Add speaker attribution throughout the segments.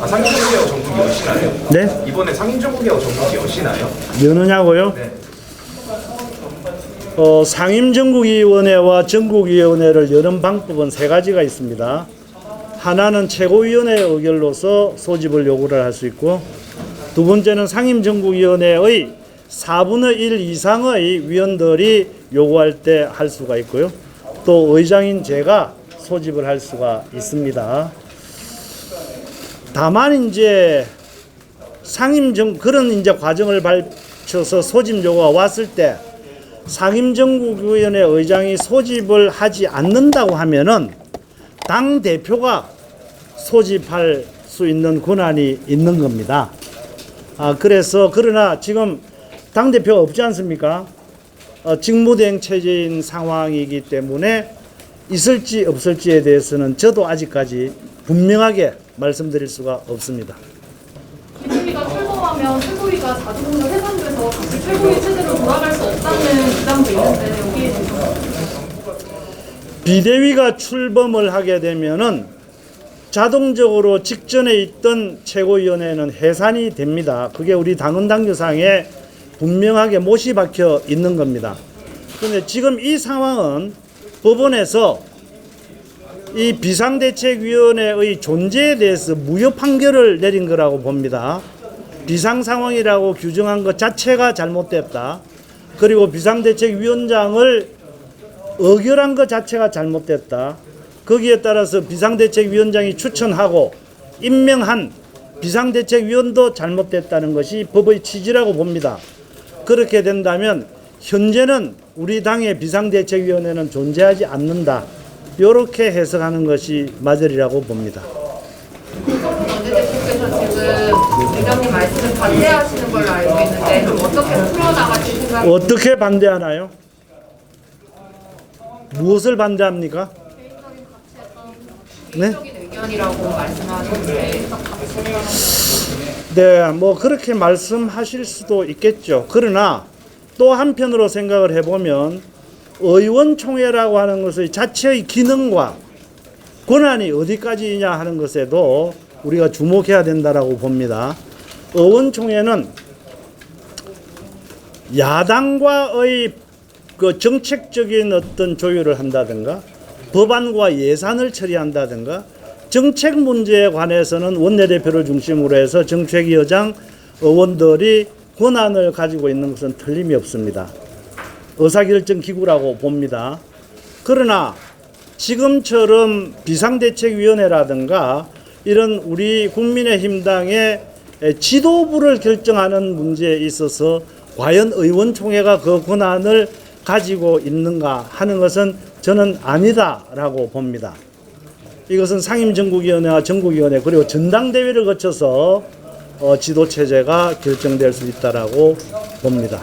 Speaker 1: 상임정국개혁 전국이 여시나요?
Speaker 2: 네?
Speaker 1: 이번에 상임정국개혁 전국이 여시나요?
Speaker 2: 여느냐고요?
Speaker 1: 네.
Speaker 2: 상임전국위원회와 전국위원회를 여는 방법은 세 가지가 있습니다. 하나는 최고위원회의 의결로서 소집을 요구를 할 수 있고, 두 번째는 상임전국위원회의 4분의 1 이상의 위원들이 요구할 때 할 수가 있고요. 또 의장인 제가 소집을 할 수가 있습니다. 다만 이제 그런 이제 과정을 밟쳐서 소집 요구가 왔을 때 상임전국위원회 의장이 소집을 하지 않는다고 하면은 당 대표가 소집할 수 있는 권한이 있는 겁니다. 그래서 그러나 지금 당 대표가 없지 않습니까? 직무대행 체제인 상황이기 때문에 있을지 없을지에 대해서는 저도 아직까지 분명하게 말씀드릴 수가 없습니다.
Speaker 3: 비대위가 출범하면 최고위가 자동으로 해산돼서 다시 최고위 체제로 돌아갈 수 없다는 주장도 있는데 여기에 대해서
Speaker 2: 비대위가 출범을 하게 되면은 자동적으로 직전에 있던 최고위원회는 해산이 됩니다. 그게 우리 당헌당규상에 분명하게 못이 박혀 있는 겁니다. 그런데 지금 이 상황은 법원에서 이 비상대책위원회의 존재에 대해서 무효 판결을 내린 거라고 봅니다. 비상상황이라고 규정한 것 자체가 잘못됐다. 그리고 비상대책위원장을 의결한 것 자체가 잘못됐다. 거기에 따라서 비상대책위원장이 추천하고 임명한 비상대책위원도 잘못됐다는 것이 법의 취지라고 봅니다. 그렇게 된다면 현재는 우리 당의 비상대책위원회는 존재하지 않는다. 이렇게 해석하는 것이 맞으리라고 봅니다.
Speaker 4: 김성근 원내대표께서 지금 의장님 말씀을 반대하시는 걸로 알고 있는데 그럼 어떻게 풀어나가실 생각이세요?
Speaker 2: 어떻게 반대하나요? 무엇을 반대합니까? 네?
Speaker 4: 개인적인 의견이라고 말씀하셨는데
Speaker 2: 네, 뭐 그렇게 말씀하실 수도 있겠죠. 그러나 또 한편으로 생각을 해보면 의원총회라고 하는 것의 자체의 기능과 권한이 어디까지냐 하는 것에도 우리가 주목해야 된다라고 봅니다. 의원총회는 야당과의 그 정책적인 어떤 조율을 한다든가 법안과 예산을 처리한다든가 정책 문제에 관해서는 원내대표를 중심으로 해서 정책위원장 의원들이 권한을 가지고 있는 것은 틀림이 없습니다. 의사결정 기구라고 봅니다. 그러나 지금처럼 비상대책위원회라든가 이런 우리 국민의힘당의 지도부를 결정하는 문제에 있어서 과연 의원총회가 그 권한을 가지고 있는가 하는 것은 저는 아니다라고 봅니다. 이것은 상임전국위원회와 전국위원회 그리고 전당대회를 거쳐서 지도체제가 결정될 수 있다라고 봅니다.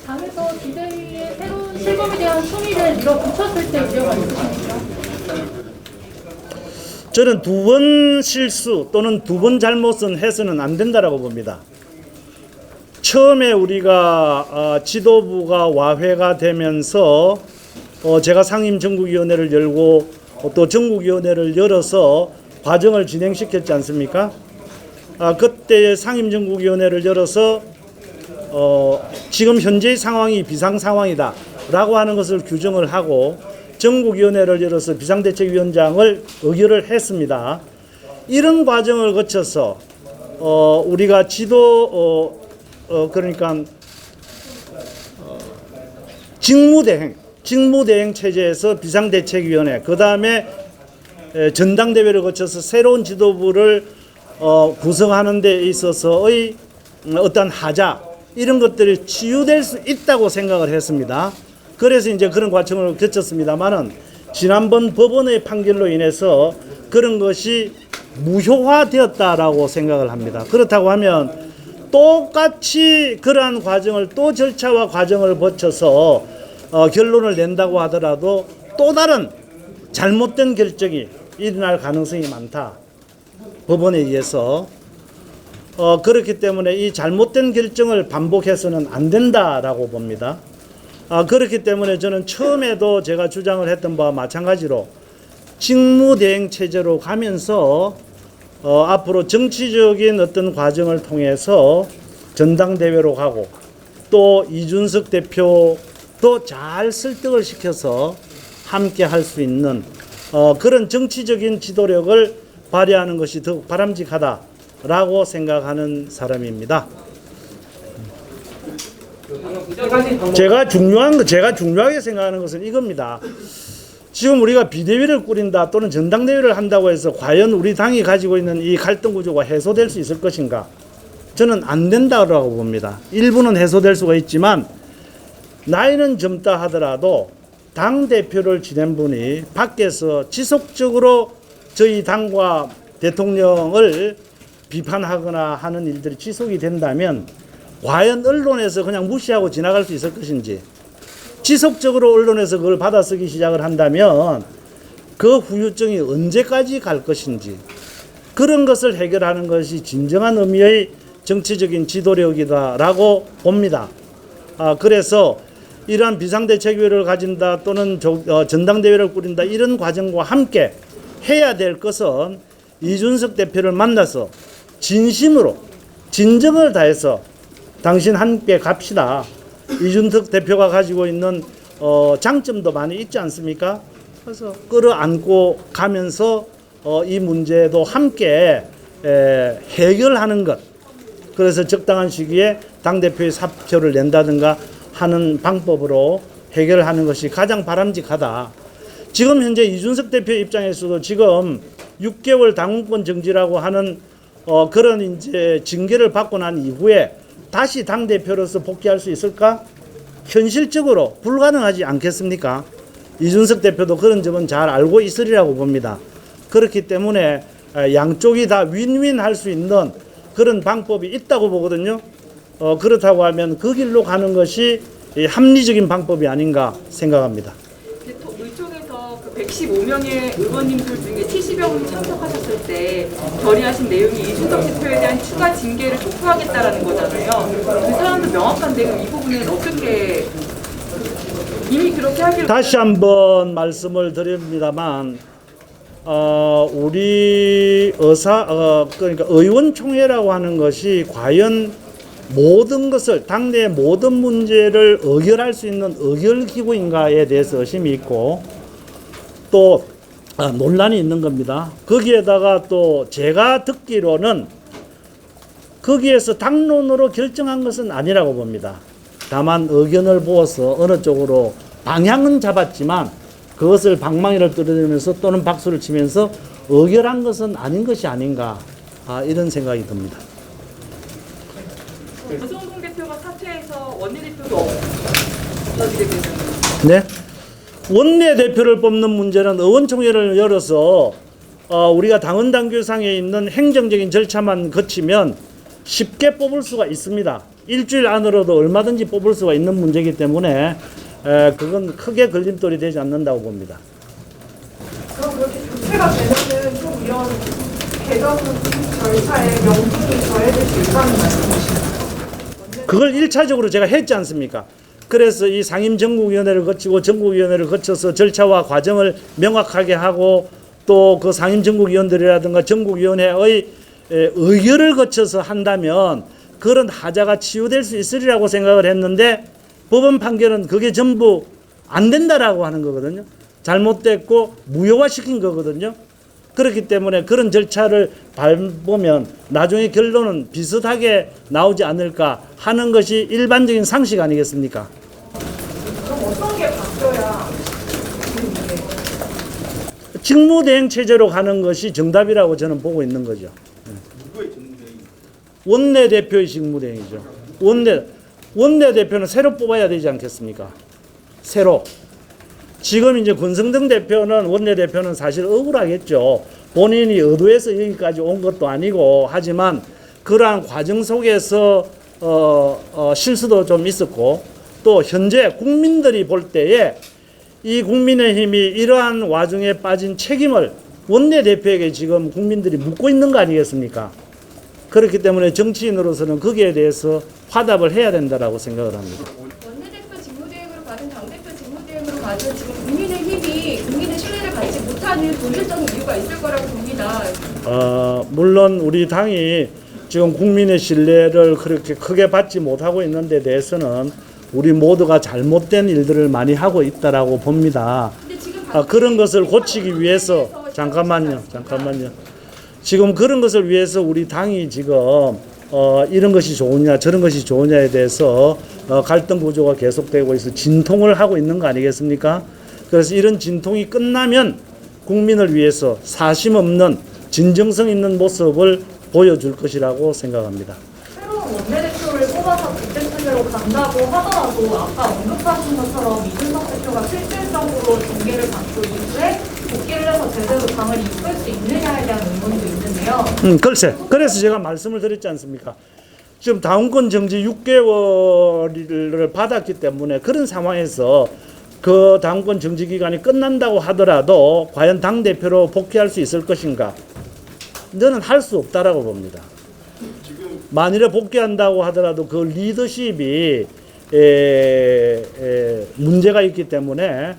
Speaker 3: 당에서 비대위의 새로운 실범에 대한 총의를 밀어붙였을 때 우려가 있으십니까?
Speaker 2: 저는 두 번 실수 또는 두 번 잘못은 해서는 안 된다라고 봅니다. 처음에 우리가 지도부가 와해가 되면서 제가 상임전국위원회를 열고 또 전국위원회를 열어서 과정을 진행시켰지 않습니까? 그때 상임전국위원회를 열어서 지금 현재의 상황이 비상상황이다 라고 하는 것을 규정을 하고 전국위원회를 열어서 비상대책위원장을 의결을 했습니다. 이런 과정을 거쳐서 우리가 그러니까 직무대행 체제에서 비상대책위원회 그 다음에 전당대회를 거쳐서 새로운 지도부를 구성하는 데 있어서의 어떤 하자 이런 것들이 치유될 수 있다고 생각을 했습니다. 그래서 이제 그런 과정을 거쳤습니다만은 지난번 법원의 판결로 인해서 그런 것이 무효화되었다라고 생각을 합니다. 그렇다고 하면 똑같이 그러한 과정을 또 절차와 과정을 거쳐서 결론을 낸다고 하더라도 또 다른 잘못된 결정이 일어날 가능성이 많다. 법원에 의해서 그렇기 때문에 이 잘못된 결정을 반복해서는 안 된다라고 봅니다. 그렇기 때문에 저는 처음에도 제가 주장을 했던 바와 마찬가지로 직무대행 체제로 가면서 앞으로 정치적인 어떤 과정을 통해서 전당대회로 가고 또 이준석 대표도 잘 설득을 시켜서 함께 할 수 있는 그런 정치적인 지도력을 발휘하는 것이 더욱 바람직하다라고 생각하는 사람입니다. 제가 중요하게 생각하는 것은 이겁니다. 지금 우리가 비대위를 꾸린다 또는 전당대회를 한다고 해서 과연 우리 당이 가지고 있는 이 갈등 구조가 해소될 수 있을 것인가? 저는 안 된다고 봅니다. 일부는 해소될 수가 있지만 나이는 젊다 하더라도 당대표를 지낸 분이 밖에서 지속적으로 저희 당과 대통령을 비판하거나 하는 일들이 지속이 된다면 과연 언론에서 그냥 무시하고 지나갈 수 있을 것인지, 지속적으로 언론에서 그걸 받아쓰기 시작을 한다면 그 후유증이 언제까지 갈 것인지, 그런 것을 해결하는 것이 진정한 의미의 정치적인 지도력이다라고 봅니다. 그래서 이러한 비상대책위를 가진다 또는 전당대회를 꾸린다 이런 과정과 함께 해야 될 것은 이준석 대표를 만나서 진심으로 진정을 다해서 당신 함께 갑시다. 이준석 대표가 가지고 있는 장점도 많이 있지 않습니까? 그래서 끌어안고 가면서 이 문제도 함께 해결하는 것. 그래서 적당한 시기에 당대표의 사표를 낸다든가 하는 방법으로 해결하는 것이 가장 바람직하다. 지금 현재 이준석 대표 입장에서도 지금 6개월 당원권 정지라고 하는 그런 이제 징계를 받고 난 이후에 다시 당대표로서 복귀할 수 있을까? 현실적으로 불가능하지 않겠습니까? 이준석 대표도 그런 점은 잘 알고 있으리라고 봅니다. 그렇기 때문에 양쪽이 다 윈윈 할 수 있는 그런 방법이 있다고 보거든요. 그렇다고 하면 그 길로 가는 것이 합리적인 방법이 아닌가 생각합니다.
Speaker 5: 의총에서 그 115명의 의원님들 중에 70여 분이 참석하셨을 때 결의하신 내용이 이준석 대표에 대한 추가 징계를 촉구하겠다라는 거잖아요. 그 사람도 명확한데 이 부분은 어떻게 이미 그렇게 하기로
Speaker 2: 다시 한번 말씀을 드립니다만 우리 그러니까 의원총회라고 하는 것이 과연 모든 것을 당내의 모든 문제를 의결할 수 있는 의결기구인가에 대해서 의심이 있고 또 논란이 있는 겁니다. 거기에다가 또 제가 듣기로는 거기에서 당론으로 결정한 것은 아니라고 봅니다. 다만 의견을 모아서 어느 쪽으로 방향은 잡았지만 그것을 방망이를 뚫어내면서 또는 박수를 치면서 의결한 것은 아닌 것이 아닌가 이런 생각이 듭니다.
Speaker 5: 조성동 대표가 사퇴해서 원내대표도 없어지게 되는.
Speaker 2: 네. 원내대표를 뽑는 문제는 의원총회를 열어서 우리가 당헌 당규상에 있는 행정적인 절차만 거치면 쉽게 뽑을 수가 있습니다. 일주일 안으로도 얼마든지 뽑을 수가 있는 문제이기 때문에 그건 크게 걸림돌이 되지 않는다고 봅니다.
Speaker 6: 그럼 그렇게 교체가 되면은 좀 이런 개정 절차에 명분이 더해질 수 있다는 말씀이시죠?
Speaker 2: 그걸 1차적으로 제가 했지 않습니까? 그래서 이 상임전국위원회를 거치고 전국위원회를 거쳐서 절차와 과정을 명확하게 하고 또 그 상임전국위원들이라든가 전국위원회의 의결을 거쳐서 한다면 그런 하자가 치유될 수 있으리라고 생각을 했는데 법원 판결은 그게 전부 안 된다라고 하는 거거든요. 잘못됐고 무효화시킨 거거든요. 그렇기 때문에 그런 절차를 밟으면 나중에 결론은 비슷하게 나오지 않을까 하는 것이 일반적인 상식 아니겠습니까?
Speaker 6: 그럼 어떤 게 바뀌어야
Speaker 2: 직무대행 체제로 가는 것이 정답이라고 저는 보고 있는 거죠. 원내대표의 직무대행이죠. 원내대표는 새로 뽑아야 되지 않겠습니까? 새로. 지금 이제 권성동 대표는 원내대표는 사실 억울하겠죠. 본인이 의도해서 여기까지 온 것도 아니고 하지만 그러한 과정 속에서 실수도 좀 있었고 또 현재 국민들이 볼 때에 이 국민의힘이 이러한 와중에 빠진 책임을 원내대표에게 지금 국민들이 묻고 있는 거 아니겠습니까? 그렇기 때문에 정치인으로서는 거기에 대해서 화답을 해야 된다라고 생각을 합니다.
Speaker 7: 원내대표 직무대행으로 받은 당대표 직무대행으로 받은 지금 국민의힘이 국민의 신뢰를 받지 못하는 본질적인 이유가 있을 거라고 국민이
Speaker 3: 있습니다.
Speaker 2: 물론 우리 당이 지금 국민의 신뢰를 그렇게 크게 받지 못하고 있는 데 대해서는 우리 모두가 잘못된 일들을 많이 하고 있다라고 봅니다.
Speaker 3: 근데 지금
Speaker 2: 그런 것을 고치기 위해서 잠깐만요. 지금 그런 것을 위해서 우리 당이 지금 이런 것이 좋으냐 저런 것이 좋으냐에 대해서 갈등 구조가 계속되고 있어 진통을 하고 있는 거 아니겠습니까? 그래서 이런 진통이 끝나면 국민을 위해서 사심 없는 진정성 있는 모습을 보여줄 것이라고 생각합니다.
Speaker 3: 새로운 원내대표를 뽑아서 국대체제로 간다고 하더라도 아까 언급하신 것처럼 이준석 대표가 실질적으로 징계를 받고 이후에 복귀를 해서 제대로 당을 이끌 수 있느냐에 대한 의문도 있는데요.
Speaker 2: 글쎄, 그래서 제가 말씀을 드렸지 않습니까? 지금 당원권 정지 6개월을 받았기 때문에 그런 상황에서 그 당원권 정지 기간이 끝난다고 하더라도 과연 당대표로 복귀할 수 있을 것인가? 저는 할 수 없다라고 봅니다. 만일에 복귀한다고 하더라도 그 리더십이 문제가 있기 때문에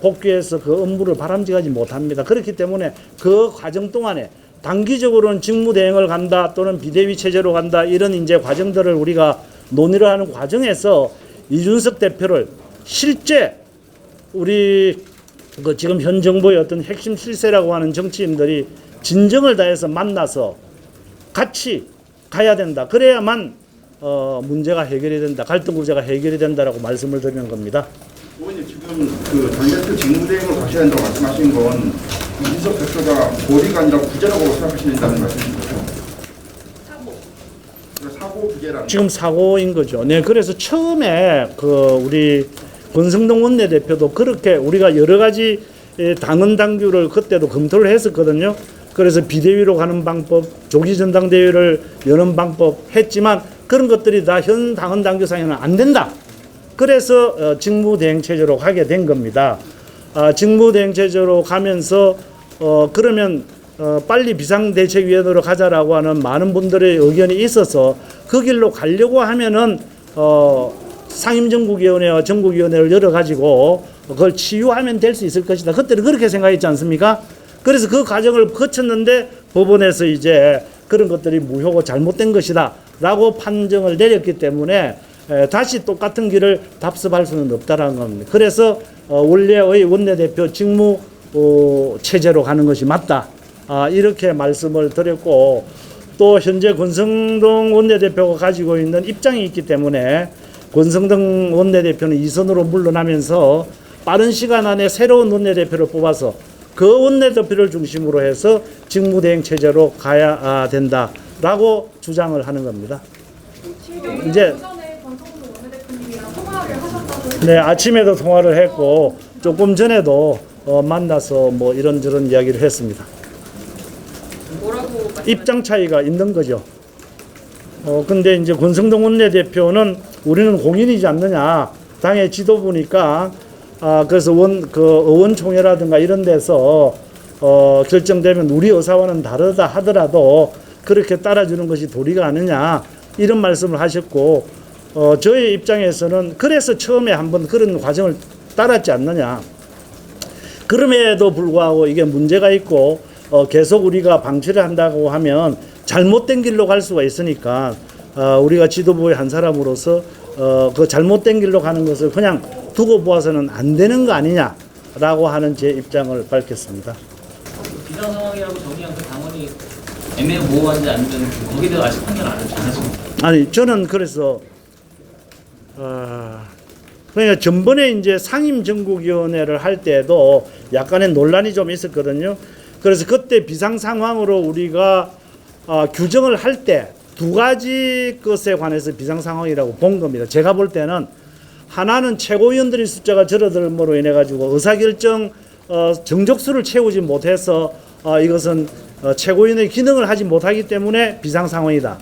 Speaker 2: 복귀해서 그 업무를 바람직하지 못합니다. 그렇기 때문에 그 과정 동안에 단기적으로는 직무대행을 간다 또는 비대위 체제로 간다 이런 이제 과정들을 우리가 논의를 하는 과정에서 이준석 대표를 실제 우리 그 지금 현 정부의 어떤 핵심 실세라고 하는 정치인들이 진정을 다해서 만나서 같이 가야 된다. 그래야만 문제가 해결이 된다. 갈등 구조가 해결이 된다라고 말씀을 드리는 겁니다.
Speaker 8: 의원님 지금 그 당대표 직무대행을 가셔야 한다고 말씀하신 건 이준석 대표가 고리가 아니라 구제라고 생각하신다는 말씀인 거죠? 사고 구제라는
Speaker 2: 지금 사고인 거죠. 네, 그래서 처음에 그 우리 권성동 원내대표도 그렇게 우리가 여러 가지 당헌 당규를 그때도 검토를 했었거든요. 그래서 비대위로 가는 방법, 조기 전당대회를 여는 방법 했지만 그런 것들이 다 현 당헌 당규상에는 안 된다. 그래서 직무대행 체제로 가게 된 겁니다. 직무대행 체제로 가면서 그러면 빨리 비상대책위원회로 가자라고 하는 많은 분들의 의견이 있어서 그 길로 가려고 하면은 상임정국위원회와 정국위원회를 열어가지고 그걸 치유하면 될 수 있을 것이다. 그때는 그렇게 생각했지 않습니까? 그래서 그 과정을 거쳤는데 법원에서 이제 그런 것들이 무효고 잘못된 것이다 라고 판정을 내렸기 때문에 다시 똑같은 길을 답습할 수는 없다라는 겁니다. 그래서 원래의 원내대표 직무 체제로 가는 것이 맞다. 이렇게 말씀을 드렸고 또 현재 권성동 원내대표가 가지고 있는 입장이 있기 때문에 권성동 원내대표는 이선으로 물러나면서 빠른 시간 안에 새로운 원내대표를 뽑아서 그 원내대표를 중심으로 해서 직무대행 체제로 가야 된다라고 주장을 하는 겁니다. 이제
Speaker 3: 전에 권성동 원내대표님이랑 통화를 하셨다고
Speaker 2: 네, 아침에도 통화를 했고 조금 전에도 만나서 뭐 이런저런 이야기를 했습니다.
Speaker 5: 뭐라고
Speaker 2: 입장 차이가 있는 거죠. 근데 이제 권성동 원내대표는 우리는 공인이지 않느냐. 당의 지도부니까 그래서 의원총회라든가 이런 데서 결정되면 우리 의사와는 다르다 하더라도 그렇게 따라주는 것이 도리가 아니냐 이런 말씀을 하셨고 저의 입장에서는 그래서 처음에 한번 그런 과정을 따랐지 않느냐. 그럼에도 불구하고 이게 문제가 있고 계속 우리가 방치를 한다고 하면 잘못된 길로 갈 수가 있으니까 우리가 지도부의 한 사람으로서 그 잘못된 길로 가는 것을 그냥 두고 보아서는 안 되는 거 아니냐라고 하는 제 입장을 밝혔습니다.
Speaker 9: 비상 상황이라고 정의한 그 당원이 애매모호한지 아니면 거기에 대해서 아직 판결 안 하셨습니까?
Speaker 2: 아니 저는 그래서 그러니까 전번에 이제 상임정국위원회를 할 때도 약간의 논란이 좀 있었거든요. 그래서 그때 비상 상황으로 우리가 규정을 할 때 두 가지 것에 관해서 비상 상황이라고 본 겁니다. 제가 볼 때는 하나는 최고위원들의 숫자가 줄어들므로 인해 가지고 의사결정 정족수를 채우지 못해서 이것은 최고위원의 기능을 하지 못하기 때문에 비상 상황이다.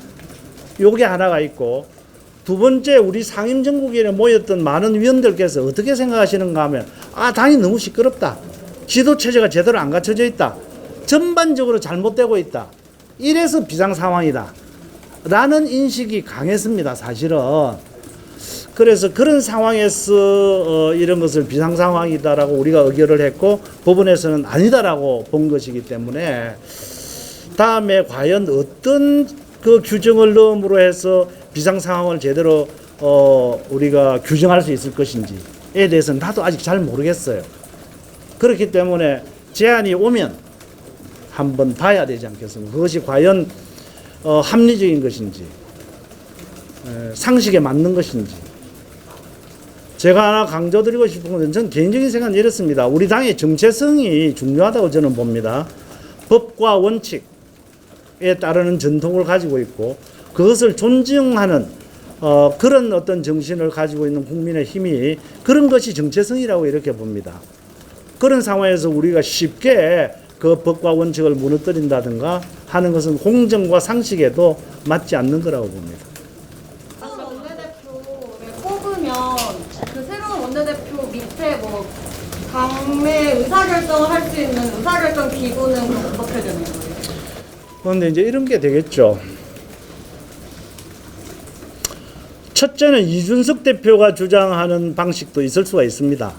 Speaker 2: 요게 하나가 있고 두 번째 우리 상임정국위원회에 모였던 많은 위원들께서 어떻게 생각하시는가 하면 당이 너무 시끄럽다. 지도체제가 제대로 안 갖춰져 있다. 전반적으로 잘못되고 있다. 이래서 비상 상황이다. 라는 인식이 강했습니다. 사실은. 그래서 그런 상황에서 이런 것을 비상 상황이다라고 우리가 의결을 했고 법원에서는 아니다라고 본 것이기 때문에 다음에 과연 어떤 그 규정을 넣음으로 해서 비상 상황을 제대로 우리가 규정할 수 있을 것인지에 대해서는 나도 아직 잘 모르겠어요. 그렇기 때문에 제안이 오면 한번 봐야 되지 않겠습니까? 그것이 과연 합리적인 것인지 상식에 맞는 것인지. 제가 하나 강조드리고 싶은 것은 전 개인적인 생각은 이렇습니다. 우리 당의 정체성이 중요하다고 저는 봅니다. 법과 원칙에 따르는 전통을 가지고 있고 그것을 존중하는 그런 어떤 정신을 가지고 있는 국민의 힘이 그런 것이 정체성이라고 이렇게 봅니다. 그런 상황에서 우리가 쉽게 그 법과 원칙을 무너뜨린다든가 하는 것은 공정과 상식에도 맞지 않는 거라고 봅니다.
Speaker 10: 원내대표를 뽑으면 그 새로운 원내대표 밑에 뭐 당내 의사결정을 할 수 있는 의사결정 기구는 그럼 어떻게 되는 거예요?
Speaker 2: 그런데 이제 이런 게 되겠죠. 첫째는 이준석 대표가 주장하는 방식도 있을 수가 있습니다.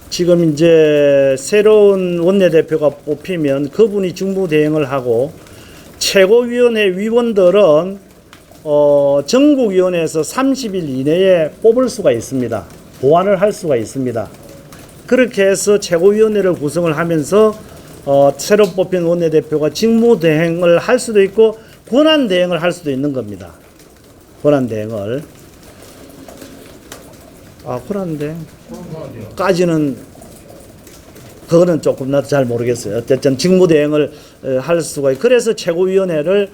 Speaker 2: 지금 이제 새로운 원내대표가 뽑히면 그분이 직무대행을 하고 최고위원회 위원들은 전국위원회에서 30일 이내에 뽑을 수가 있습니다. 보완을 할 수가 있습니다. 그렇게 해서 최고위원회를 구성을 하면서 새로 뽑힌 원내대표가 직무대행을 할 수도 있고 권한대행을 할 수도 있는 겁니다. 권한대행을. 권한대행까지는 그거는 조금 나도 잘 모르겠어요. 어쨌든 직무대행을 할 수가 있고 그래서 최고위원회를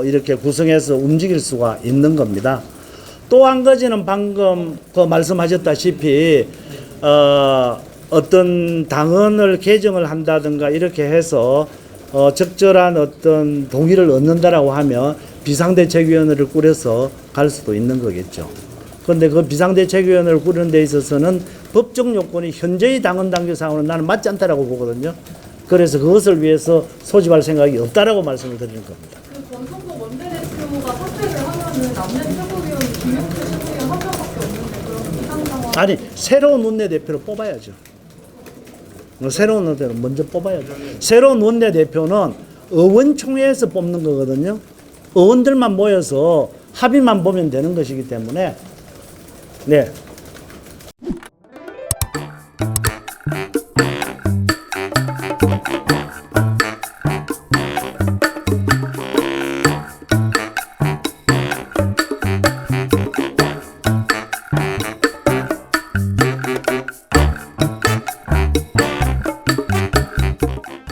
Speaker 2: 이렇게 구성해서 움직일 수가 있는 겁니다. 또 한 가지는 방금 그 말씀하셨다시피 어떤 당헌을 개정을 한다든가 이렇게 해서 적절한 어떤 동의를 얻는다라고 하면 비상대책위원회를 꾸려서 갈 수도 있는 거겠죠. 그런데 그 비상대책위원회를 꾸리는 데 있어서는 법적 요건이 현재의 당헌 당규상으로는 나는 맞지 않다라고 보거든요. 그래서 그것을 위해서 소집할 생각이 없다라고 말씀을 드리는 겁니다.
Speaker 3: 그 권성동 원내대표가 사퇴를 하면은 남는 최고위원 김용태 최고위원 한 명밖에 없는데 그럼 비상 상황
Speaker 2: 아니 새로운 원내대표를 뽑아야죠. 새로운 원내대표를 먼저 뽑아야죠. 새로운 원내대표는 의원총회에서 뽑는 거거든요. 의원들만 모여서 합의만 보면 되는 것이기 때문에 네.